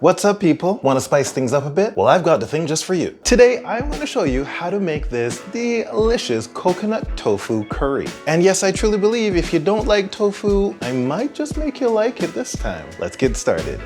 What's up, people? Want to spice things up a bit? Well, I've got the thing just for you. Today, I'm going to show you how to make this delicious coconut tofu curry. And yes, I truly believe if you don't like tofu, I might just make you like it this time. Let's get started.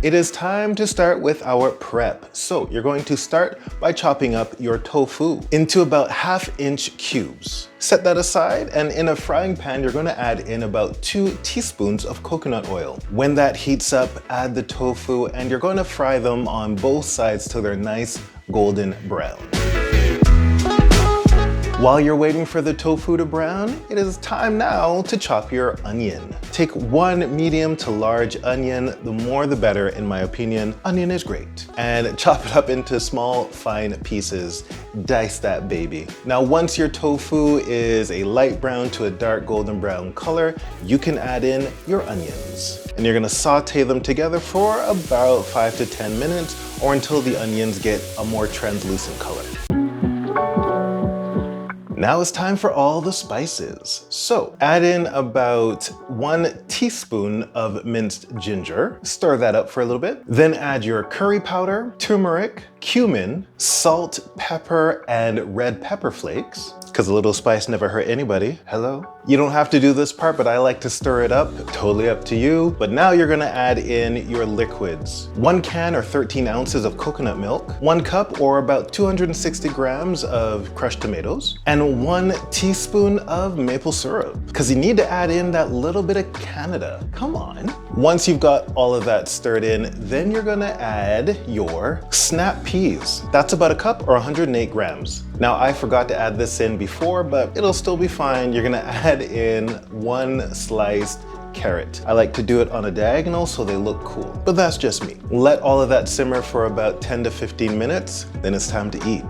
It is time to start with our prep. So you're going to start by chopping up your tofu into about 1/2 inch cubes. Set that aside, and in a frying pan, you're going to add in about 2 teaspoons of coconut oil. When that heats up, add the tofu, and you're going to fry them on both sides till they're nice golden brown. While you're waiting for the tofu to brown, it is time now to chop your onion. Take 1 medium to large onion, the more the better in my opinion. Onion is great. And chop it up into small, fine pieces. Dice that baby. Now once your tofu is a light brown to a dark golden brown color, you can add in your onions. And you're gonna saute them together for about 5 to 10 minutes or until the onions get a more translucent color. Now it's time for all the spices. So add in about 1 teaspoon of minced ginger. Stir that up for a little bit. Then add your curry powder, turmeric, cumin, salt, pepper, and red pepper flakes. Because a little spice never hurt anybody. Hello? You don't have to do this part, but I like to stir it up. Totally up to you. But now you're gonna add in your liquids. 1 can or 13 ounces of coconut milk, 1 cup or about 260 grams of crushed tomatoes, and 1 teaspoon of maple syrup. Because you need to add in that little bit of Canada. Come on. Once you've got all of that stirred in, then you're gonna add your snap peas. That's about 1 cup or 108 grams. Now I forgot to add this in before, but it'll still be fine. You're gonna add in 1 sliced carrot. I like to do it on a diagonal so they look cool, but that's just me. Let all of that simmer for about 10 to 15 minutes, then it's time to eat.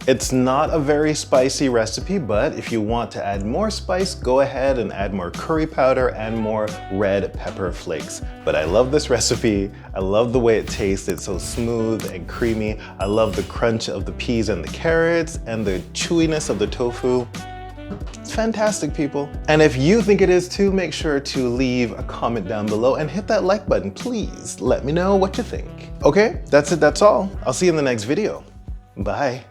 It's not a very spicy recipe, but if you want to add more spice, go ahead and add more curry powder and more red pepper flakes. But I love this recipe. I love the way it tastes. It's so smooth and creamy. I love the crunch of the peas and the carrots and the chewiness of the tofu. It's fantastic, people. And if you think it is too, make sure to leave a comment down below and hit that like button, please. Let me know what you think. Okay, that's it, that's all. I'll see you in the next video. Bye.